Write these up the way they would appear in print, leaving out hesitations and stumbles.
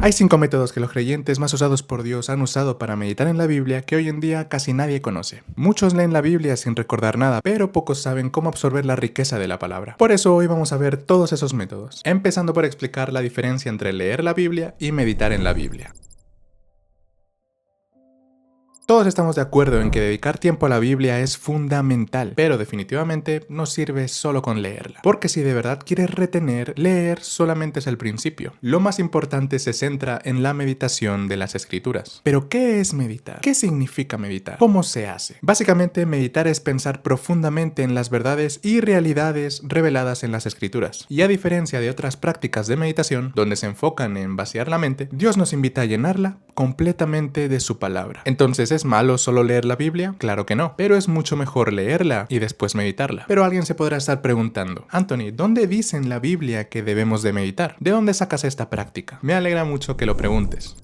Hay 5 métodos que los creyentes más usados por Dios han usado para meditar en la Biblia que hoy en día casi nadie conoce. Muchos leen la Biblia sin recordar nada, pero pocos saben cómo absorber la riqueza de la palabra. Por eso hoy vamos a ver todos esos métodos, empezando por explicar la diferencia entre leer la Biblia y meditar en la Biblia. Todos estamos de acuerdo en que dedicar tiempo a la Biblia es fundamental, pero definitivamente no sirve solo con leerla. Porque si de verdad quieres retener, leer solamente es el principio. Lo más importante se centra en la meditación de las Escrituras. ¿Pero qué es meditar? ¿Qué significa meditar? ¿Cómo se hace? Básicamente, meditar es pensar profundamente en las verdades y realidades reveladas en las Escrituras. Y a diferencia de otras prácticas de meditación, donde se enfocan en vaciar la mente, Dios nos invita a llenarla completamente de su palabra. Entonces, ¿es malo solo leer la Biblia? Claro que no, pero es mucho mejor leerla y después meditarla. Pero alguien se podrá estar preguntando, Anthony, ¿dónde dice en la Biblia que debemos de meditar? ¿De dónde sacas esta práctica? Me alegra mucho que lo preguntes.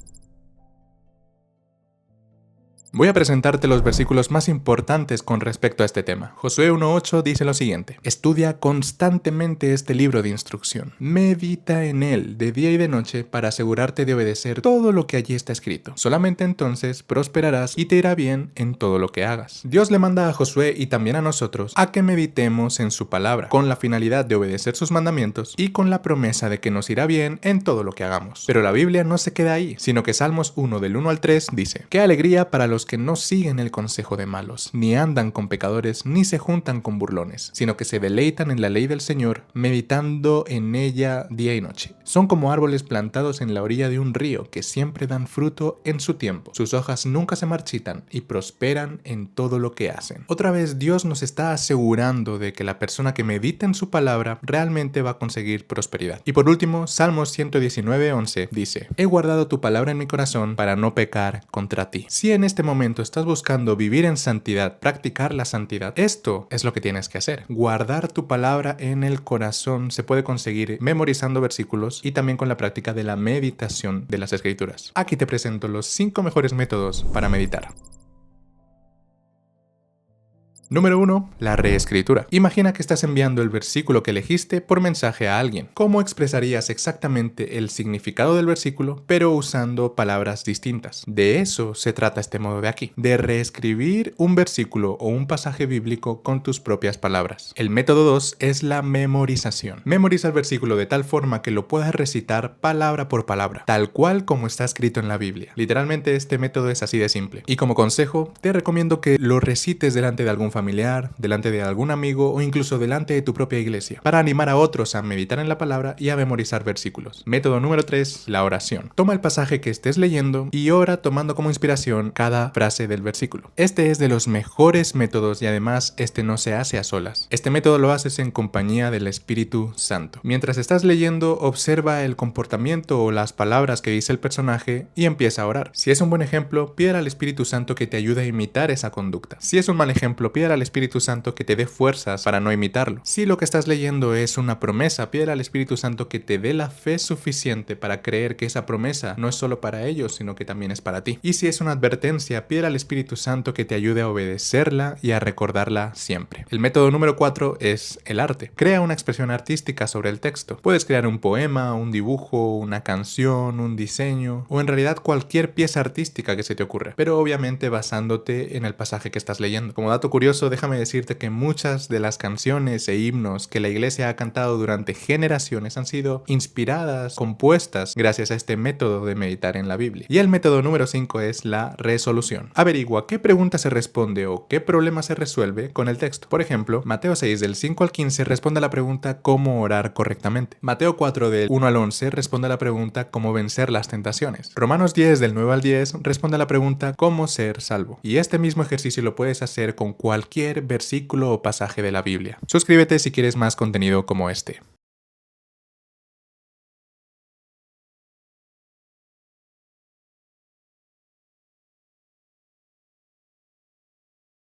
Voy a presentarte los versículos más importantes con respecto a este tema. Josué 1:8 dice lo siguiente: estudia constantemente este libro de instrucción. Medita en él de día y de noche para asegurarte de obedecer todo lo que allí está escrito. Solamente entonces prosperarás y te irá bien en todo lo que hagas. Dios le manda a Josué y también a nosotros a que meditemos en su palabra, con la finalidad de obedecer sus mandamientos y con la promesa de que nos irá bien en todo lo que hagamos. Pero la Biblia no se queda ahí, sino que Salmos 1 del 1 al 3 dice: qué alegría para los que no siguen el consejo de malos, ni andan con pecadores, ni se juntan con burlones, sino que se deleitan en la ley del Señor, meditando en ella día y noche. Son como árboles plantados en la orilla de un río, que siempre dan fruto en su tiempo. Sus hojas nunca se marchitan y prosperan en todo lo que hacen. Otra vez, Dios nos está asegurando de que la persona que medita en su palabra realmente va a conseguir prosperidad. Y por último, Salmos 119:11 dice: he guardado tu palabra en mi corazón para no pecar contra ti. Si en este momento estás buscando vivir en santidad, practicar la santidad, esto es lo que tienes que hacer. Guardar tu palabra en el corazón se puede conseguir memorizando versículos y también con la práctica de la meditación de las Escrituras. Aquí te presento los 5 mejores métodos para meditar. Número 1. La reescritura. Imagina que estás enviando el versículo que elegiste por mensaje a alguien. ¿Cómo expresarías exactamente el significado del versículo, pero usando palabras distintas? De eso se trata este modo de aquí, de reescribir un versículo o un pasaje bíblico con tus propias palabras. El método 2 es la memorización. Memoriza el versículo de tal forma que lo puedas recitar palabra por palabra, tal cual como está escrito en la Biblia. Literalmente este método es así de simple. Y como consejo, te recomiendo que lo recites delante de algún familiar, delante de algún amigo o incluso delante de tu propia iglesia, para animar a otros a meditar en la palabra y a memorizar versículos. Método número 3, la oración. Toma el pasaje que estés leyendo y ora tomando como inspiración cada frase del versículo. Este es de los mejores métodos y además este no se hace a solas. Este método lo haces en compañía del Espíritu Santo. Mientras estás leyendo, observa el comportamiento o las palabras que dice el personaje y empieza a orar. Si es un buen ejemplo, pide al Espíritu Santo que te ayude a imitar esa conducta. Si es un mal ejemplo, pide al Espíritu Santo que te dé fuerzas para no imitarlo. Si lo que estás leyendo es una promesa, pide al Espíritu Santo que te dé la fe suficiente para creer que esa promesa no es solo para ellos, sino que también es para ti. Y si es una advertencia, pide al Espíritu Santo que te ayude a obedecerla y a recordarla siempre. El método número 4 es el arte. Crea una expresión artística sobre el texto. Puedes crear un poema, un dibujo, una canción, un diseño o en realidad cualquier pieza artística que se te ocurra, pero obviamente basándote en el pasaje que estás leyendo. Como dato curioso, déjame decirte que muchas de las canciones e himnos que la iglesia ha cantado durante generaciones han sido inspiradas, compuestas gracias a este método de meditar en la Biblia. Y el método número 5 es la resolución. Averigua qué pregunta se responde o qué problema se resuelve con el texto. Por ejemplo, Mateo 6 del 5 al 15 responde a la pregunta ¿cómo orar correctamente? Mateo 4 del 1 al 11 responde a la pregunta ¿cómo vencer las tentaciones? Romanos 10 del 9 al 10 responde a la pregunta ¿cómo ser salvo? Y este mismo ejercicio lo puedes hacer con cualquier versículo o pasaje de la Biblia. Suscríbete si quieres más contenido como este.